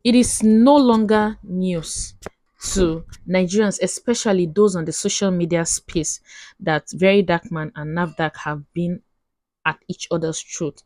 It is no longer news to Nigerians, especially those on the social media space, that Verydarkman and NAFDAC have been at each other's throat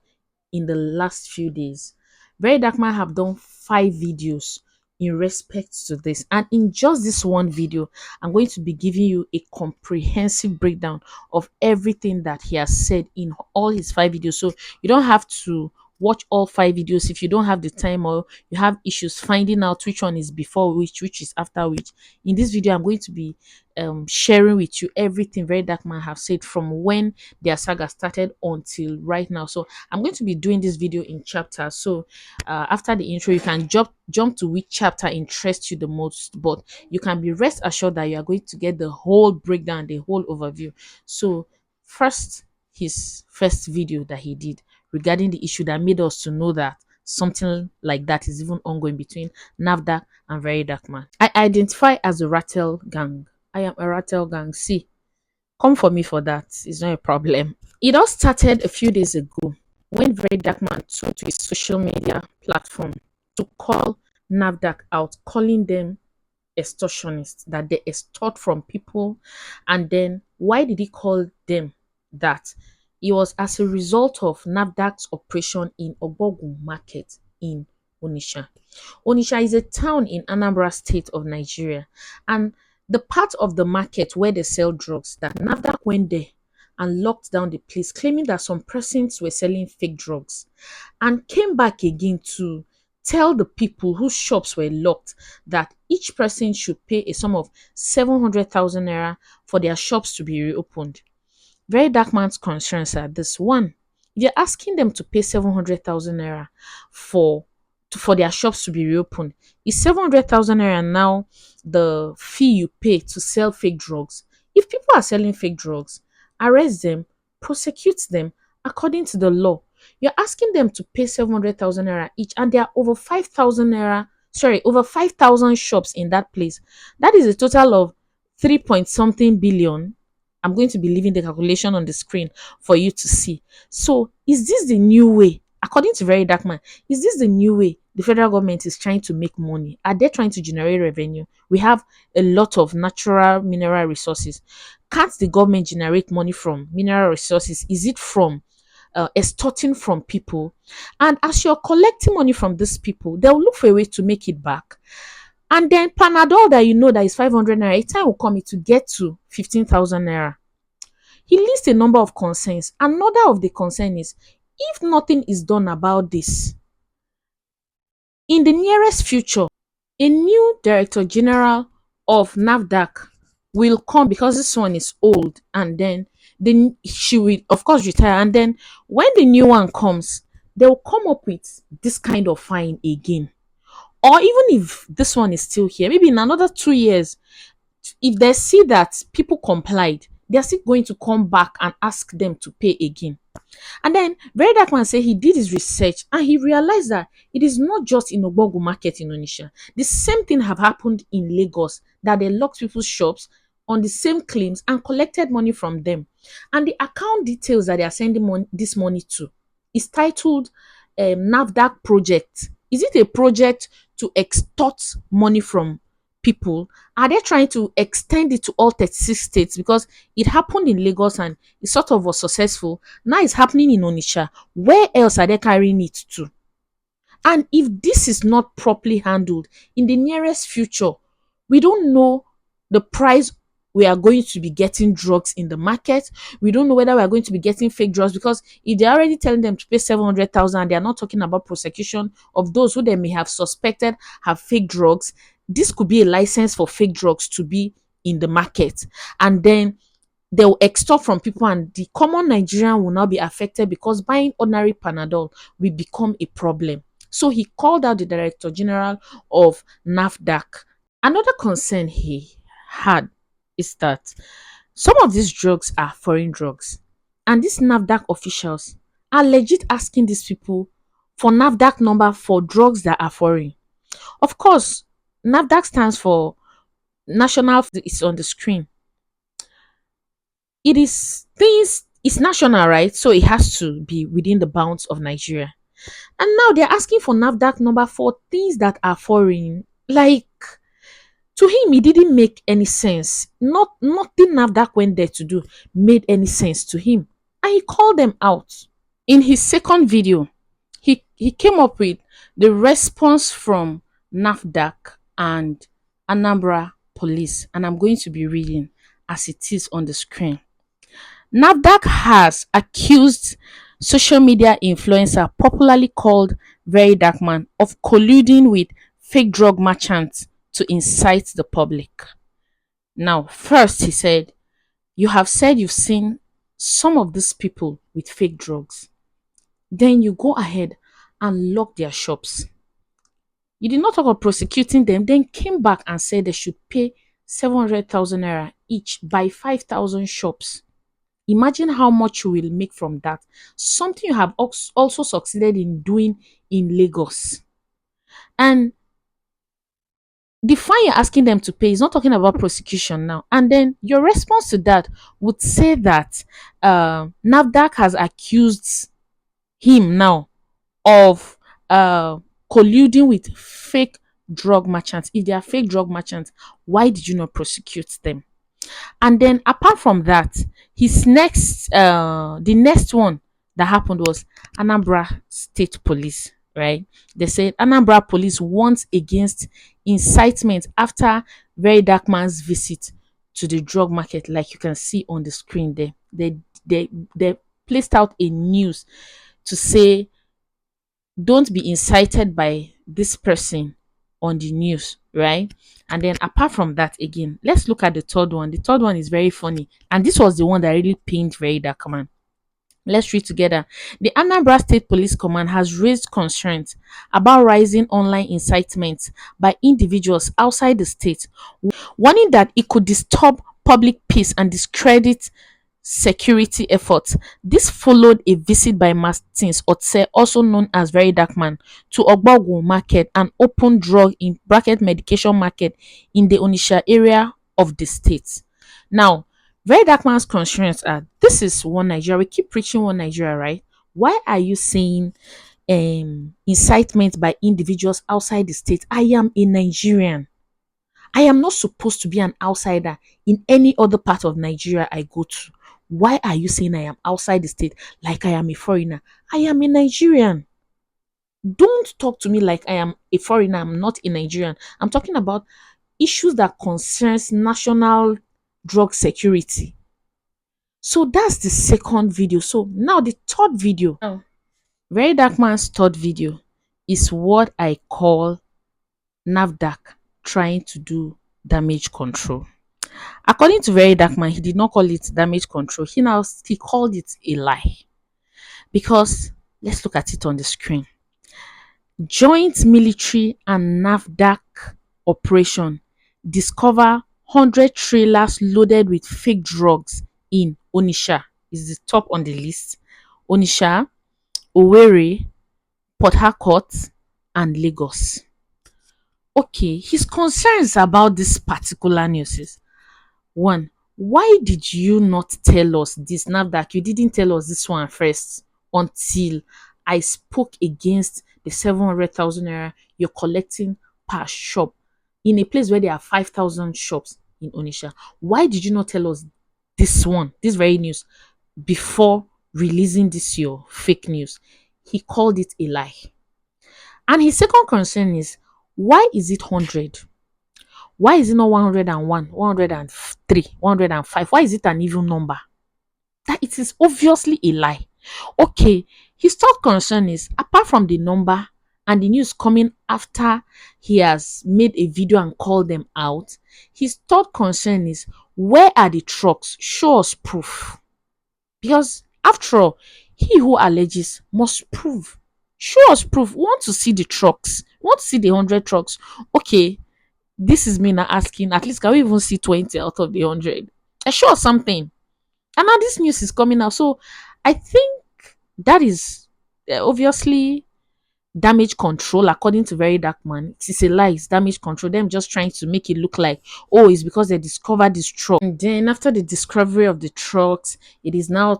in the last few days. Verydarkman have done 5 videos in respect to this, and in just this one video, I'm going to be giving you a comprehensive breakdown of everything that he has said in all his 5 videos. So you don't have to watch all 5 videos if you don't have the time, or you have issues finding out which one is before which is after which. In this video, I'm going to be sharing with you everything Verydarkman have said from when their saga started until right now. So I'm going to be doing this video in chapters. So after the intro, you can jump to which chapter interests you the most, but you can be rest assured that you are going to get the whole breakdown, the whole overview. So first, his first video that he did regarding the issue that made us to know that something like that is even ongoing between NAFDAC and Verydarkman. I identify as a Ratel gang. I am a Ratel gang. See, come for me for that. It's not a problem. It all started a few days ago when Verydarkman took to his social media platform to call NAFDAC out, calling them extortionists, that they extort from people. And then why did he call them that? It was as a result of NAFDAC's operation in Obogun Market in Onitsha. Onitsha is a town in Anambra state of Nigeria, and the part of the market where they sell drugs, that NAFDAC went there and locked down the place, claiming that some persons were selling fake drugs, and came back again to tell the people whose shops were locked that each person should pay a sum of 700,000 naira for their shops to be reopened. Verydarkman's concerns are this: one, you're asking them to pay 700,000 naira for for their shops to be reopened. Is 700,000 naira now the fee you pay to sell fake drugs? If people are selling fake drugs, arrest them, prosecute them according to the law. You're asking them to pay 700,000 naira each, and there are over 5,000 naira, sorry, over 5,000 shops in that place. That is a total of 3 point something billion. I'm going to be leaving the calculation on the screen for you to see. So, is this the new way? According to Verydarkman, is this the new way the federal government is trying to make money? Are they trying to generate revenue? We have a lot of natural mineral resources. Can't the government generate money from mineral resources? Is it from extorting from people? And as you're collecting money from these people, they'll look for a way to make it back. And then Panadol that you know that is 500 naira, a time will come it to get to 15,000 naira. He lists a number of concerns. Another of the concern is, if nothing is done about this, in the nearest future, a new director general of NAFDAC will come, because this one is old, and then she will of course retire. And then when the new one comes, they will come up with this kind of fine again. Or even if this one is still here, maybe in another 2 years, if they see that people complied, they are still going to come back and ask them to pay again. And then Verydarkman said he did his research and he realized that it is not just in Obogu Market in Onitsha. The same thing have happened in Lagos, that they locked people's shops on the same claims and collected money from them. And the account details that they are sending this money to is titled NAFDAC project. Is it a project to extort money from people? Are they trying to extend it to all 36 states? Because it happened in Lagos and it sort of was successful. Now it's happening in Onitsha. Where else are they carrying it to? And if this is not properly handled in the nearest future, we don't know the price we are going to be getting drugs in the market. We don't know whether we are going to be getting fake drugs, because if they're already telling them to pay 700,000, they are not talking about prosecution of those who they may have suspected have fake drugs. This could be a license for fake drugs to be in the market. And then they will extort from people, and the common Nigerian will now be affected, because buying ordinary Panadol will become a problem. So he called out the Director General of NAFDAC. Another concern he had is that some of these drugs are foreign drugs, and these NAFDAC officials are legit asking these people for NAFDAC number for drugs that are foreign. Of course, NAFDAC stands for national. It's on the screen. It is things. It's national, right? So it has to be within the bounds of Nigeria. And now they're asking for NAFDAC number for things that are foreign. Like, to him, it didn't make any sense. Nothing NAFDAC went there to do made any sense to him. And he called them out. In his second video, he came up with the response from NAFDAC and Anambra police. And I'm going to be reading as it is on the screen. NAFDAC has accused social media influencer popularly called Verydarkman of colluding with fake drug merchants to incite the public. Now, first he said, you have said you've seen some of these people with fake drugs. Then you go ahead and lock their shops. You did not talk of prosecuting them, then came back and said they should pay 700,000 naira each, buy 5,000 shops. Imagine how much you will make from that. Something you have also succeeded in doing in Lagos. And the fine you're asking them to pay is not talking about prosecution now. And then your response to that would say that NAFDAC has accused him now of colluding with fake drug merchants. If they are fake drug merchants, why did you not prosecute them? And then apart from that, the next one that happened was Anambra State Police, right? They said Anambra Police warns against incitement after Verydarkman's visit to the drug market, like you can see on the screen there. They placed out a news to say, don't be incited by this person on the news, right? And then apart from that, again, let's look at the third one. The third one is very funny, and this was the one that really pained Verydarkman. Let's read together. The Anambra State Police Command has raised concerns about rising online incitement by individuals outside the state, warning that it could disturb public peace and discredit security efforts. This followed a visit by Martins Otse, also known as Verydarkman, to Ogbogu Market, an open drug in bracket medication market in the Onitsha area of the state. Now, Verydarkman's concerns are, this is one Nigeria. We keep preaching one Nigeria, right? Why are you saying incitement by individuals outside the state? I am a Nigerian. I am not supposed to be an outsider in any other part of Nigeria I go to. Why are you saying I am outside the state like I am a foreigner? I am a Nigerian. Don't talk to me like I am a foreigner. I'm not a Nigerian. I'm talking about issues that concerns national drug security. So that's the second video. So now the third video. Verydarkman's third video is what I call NAFDAC trying to do damage control. According to Verydarkman, he did not call it damage control. He called it a lie. Because let's look at it on the screen. Joint military and NAFDAC operation discover 100 trailers loaded with fake drugs in Onitsha. Is the top on the list. Onitsha, Owerri, Port Harcourt, and Lagos. Okay, his concerns about this particular news is, one, why did you not tell us this? NAFDAC, you didn't tell us this one first until I spoke against the 700,000 naira you're collecting per shop in a place where there are 5,000 shops in Onitsha. Why did you not tell us this one, this very news, before releasing this your fake news? He called it a lie. And his second concern is, why is it 100? Why is it not 101, 103, 105? Why is it an even number? That it is obviously a lie. Okay, his third concern is, apart from the number and the news coming after he has made a video and called them out, his third concern is, where are the trucks? Show us proof. Because after all, he who alleges must prove. Show us proof. We want to see the trucks. We want to see the 100 trucks. Okay, this is me now asking, at least can we even see 20 out of the 100? Show us something. And now this news is coming out. So I think that is obviously damage control. According to Verydarkman, it is a lie. It's damage control. Them just trying to make it look like, oh, it's because they discovered this truck. And then after the discovery of the trucks, it is now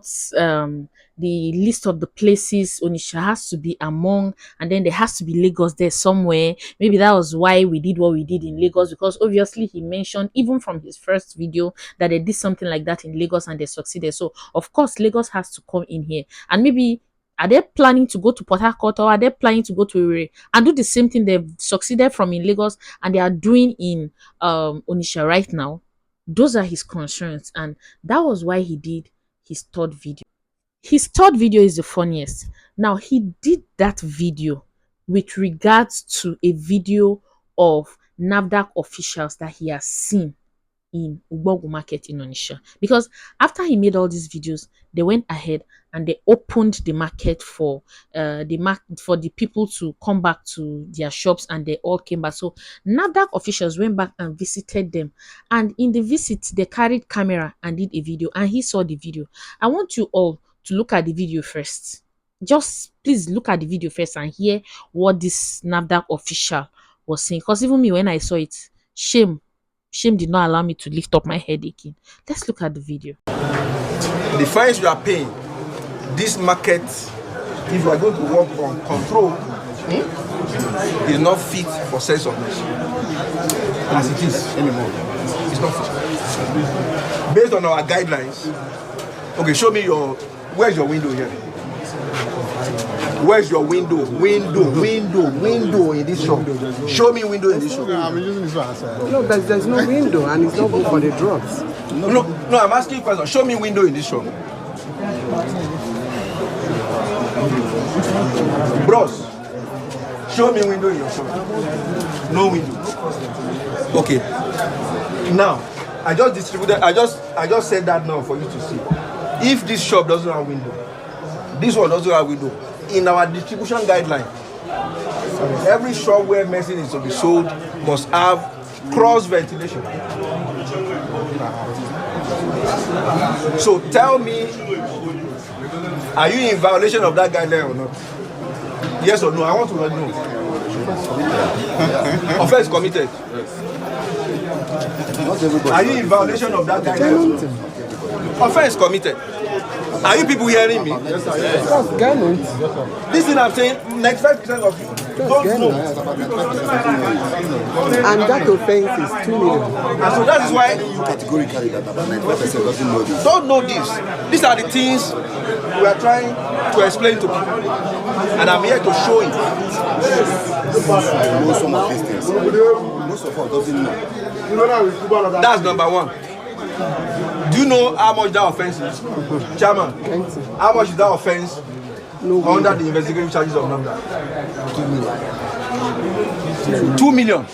the list of the places Onitsha has to be among, and then there has to be Lagos there somewhere. Maybe that was why we did what we did in Lagos, because obviously he mentioned even from his first video that they did something like that in Lagos and they succeeded. So of course Lagos has to come in here, and maybe are they planning to go to Port Harcourt, or are they planning to go to Ire and do the same thing they've succeeded from in Lagos and they are doing in Onitsha right now? Those are his concerns, and that was why he did his third video. His third video is the funniest. Now, he did that video with regards to a video of NAFDAC officials that he has seen in Ugbogu market in Onitsha. Because after he made all these videos, they went ahead and they opened the market for the people to come back to their shops, and they all came back. So NAFDAC officials went back and visited them, and in the visit they carried camera and did a video, and he saw the video. I want you all to look at the video first. Just please look at the video first and hear what this NAFDAC official was saying. Because even me, when I saw it, shame did not allow me to lift up my head again. Let's look at the video. The fines you are paying, this market, if you are going to work on control, is not fit for sense of nation. As it is anymore. It's not fit. Based on our guidelines, okay, show me where's your window here? Where's your window? Window in this shop. Show me window in this shop. I'm using this one, sir. No, there's no window, and it's not good for the drugs. No, I'm asking you a question. Show me window in this shop. Bros, show me window in your shop. No window. Okay. Now, I just said that now for you to see. If this shop doesn't have window, this one doesn't have window, in our distribution guideline, every shop where medicine is to be sold must have cross ventilation. So tell me, are you in violation of that guideline or not? Yes or no? I want to know. Offense committed. Are you in violation of that guideline? Offense committed. Are you people hearing me? Yes, sir. Listen, I'm saying 95% of you don't know. And that offense is 2 million. And so that is why Categorically, that about 95% doesn't know this. don't know this. These are the things we are trying to explain to people. And I'm here to show it. Know some of these things. Most of us doesn't know. That's number one. Do you know how much that offense is? Chairman, how much is that offense under the investigative charges of NAFDAC? 2 million.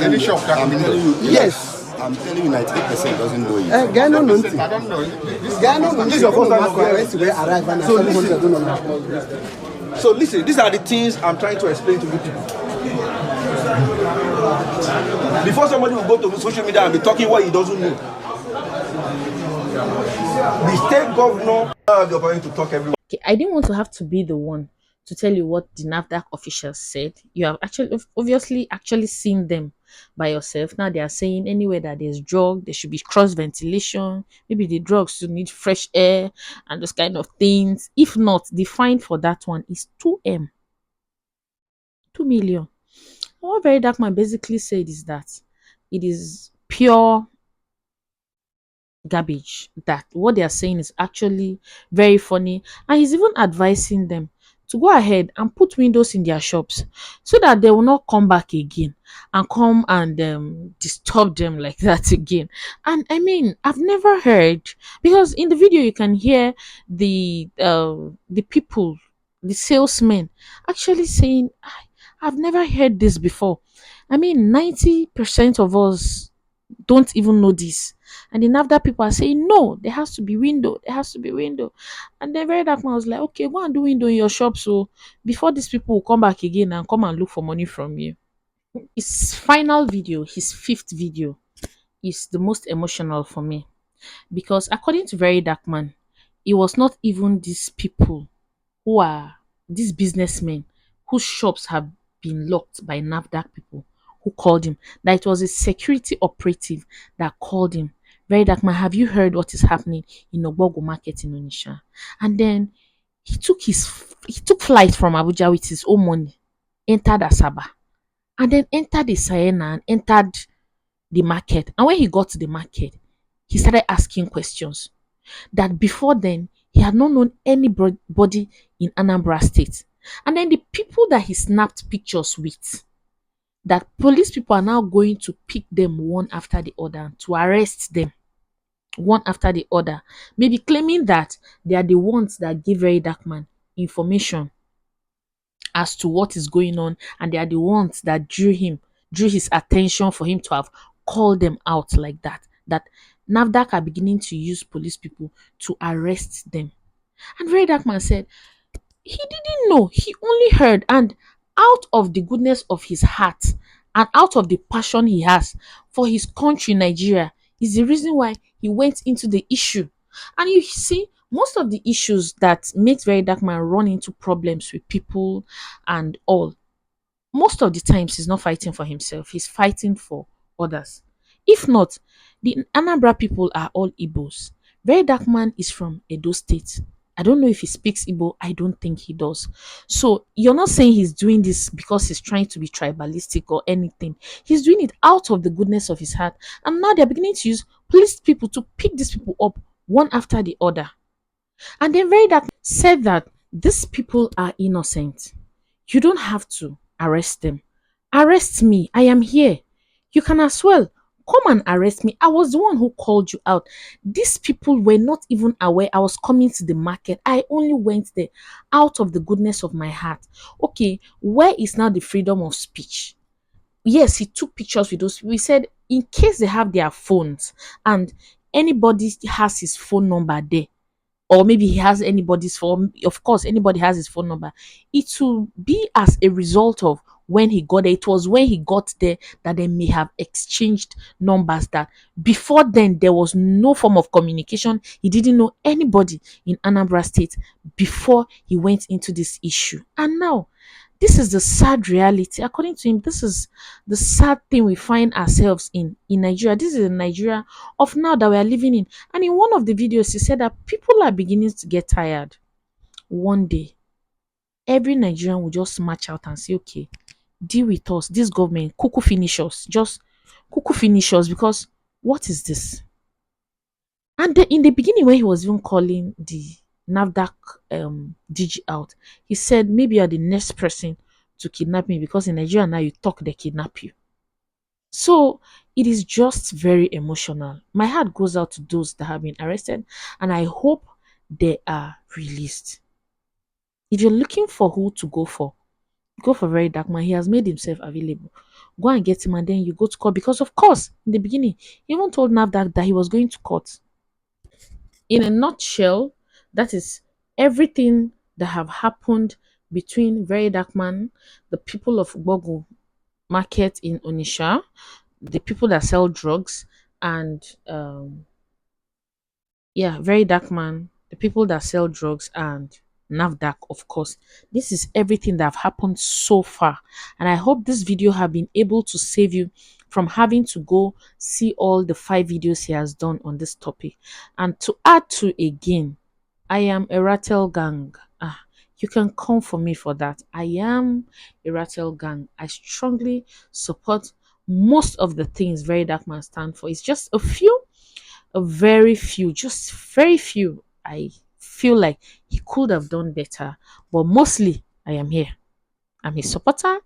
Any shop that I'm telling you, Yes. I'm telling you, 98% doesn't know it. Gano I Nunti. don't know. This Gano This is your first time arrive. So listen, these are the things I'm trying to explain to you people. Before somebody will go to social media and be talking what he doesn't know. The state governor have the opportunity to talk everywhere. Okay, I didn't want to have to be the one to tell you what the NAFDAC officials said. You have obviously seen them by yourself. Now they are saying anywhere that there's drug, there should be cross ventilation. Maybe the drugs should need fresh air and those kind of things. If not, the fine for that one is 2M. 2 million. What Verydarkman basically said is that it is pure garbage, that what they are saying is actually very funny, and he's even advising them to go ahead and put windows in their shops so that they will not come back again and come and disturb them like that again. And I mean, I've never heard, because in the video you can hear the people, the salesmen, actually saying, I've never heard this before. I mean, 90% of us don't even know this. And the NAFDAC people are saying, no, there has to be window. There has to be window. And then Verydarkman was like, okay, go and do window in your shop, so before these people will come back again and come and look for money from you. His final video, his fifth video, is the most emotional for me. Because according to Verydarkman, it was not even these people who are these businessmen whose shops have been locked by NAFDAC people who called him, that it was a security operative that called him. Very dark man, have you heard what is happening in Ogbogo market in Onitsha? And then he took flight from Abuja with his own money, entered Asaba, and then entered the Siena and entered the market. And when he got to the market, he started asking questions that before then he had not known anybody in Anambra State. And then the people that he snapped pictures with, that police people are now going to pick them one after the other to arrest them one after the other, maybe claiming that they are the ones that give Verydarkman information as to what is going on, and they are the ones that drew his attention for him to have called them out like that. That NAFDAC are beginning to use police people to arrest them. And Verydarkman said he didn't know, he only heard, and out of the goodness of his heart and out of the passion he has for his country, Nigeria, is the reason why he went into the issue. And you see, most of the issues that makes Verydarkman run into problems with people and all, most of the times he's not fighting for himself, he's fighting for others. If not, the Anambra people are all Igbos. Verydarkman is from Edo State. I don't know if he speaks Igbo. I don't think he does. So you're not saying he's doing this because he's trying to be tribalistic or anything. He's doing it out of the goodness of his heart. And now they're beginning to use police people to pick these people up one after the other. And then Verydarkman said that these people are innocent. You don't have to arrest them. Arrest me. I am here. You can as well come and arrest me. I was the one who called you out. These people were not even aware I was coming to the market. I only went there out of the goodness of my heart. Okay, where is now the freedom of speech? Yes, he took pictures with those. We said in case they have their phones and anybody has his phone number there, or maybe he has anybody's phone. Of course, anybody has his phone number. It will be as a result of when he got there. It was when he got there that they may have exchanged numbers. That before then there was no form of communication. He didn't know anybody in Anambra State before he went into this issue. And now, this is the sad reality. According to him, this is the sad thing we find ourselves in Nigeria. This is the Nigeria of now that we are living in. And in one of the videos, he said that people are beginning to get tired. One day, every Nigerian will just march out and say, okay, deal with us. This government, cuckoo finish us. Just cuckoo finish us, because what is this? And in the beginning, when he was even calling the NAFDAC DG out, he said, maybe you're the next person to kidnap me, because in Nigeria now you talk, they kidnap you. So it is just very emotional. My heart goes out to those that have been arrested, and I hope they are released. If you're looking for who to go for Verydarkman. He has made himself available. Go and get him, and then you go to court, because of course, in the beginning, he even told NAFDAC that he was going to court. In a nutshell, that is everything that have happened between Verydarkman, the people of Bogo market in Onitsha, the people that sell drugs, and Verydarkman, the people that sell drugs, and NAFDAC, of course. This is everything that have happened so far, and I hope this video have been able to save you from having to go see all the 5 videos he has done on this topic. And to add to again, I am a Ratel gang. You can come for me for that. I am a Ratel gang. I strongly support most of the things Verydarkman stand for. It's just a very few, just very few. I feel like he could have done better, but mostly I am here. I'm his supporter,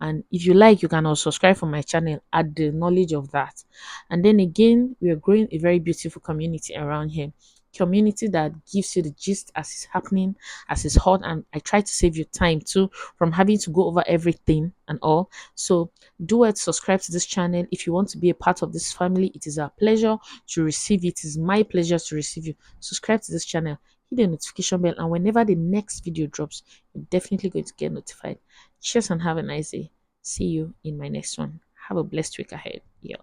and if you like, you can also subscribe for my channel. Add the knowledge of that, and then again, we are growing a very beautiful community around here. Community that gives you the gist as it's happening, as it's hot, and I try to save you time too from having to go over everything and all. So do it, subscribe to this channel if you want to be a part of this family. It is our pleasure to receive you. It is my pleasure to receive you. Subscribe to this channel, hit the notification bell, and whenever the next video drops, you're definitely going to get notified. Cheers and have a nice day. See you in my next one. Have a blessed week ahead. Yeah.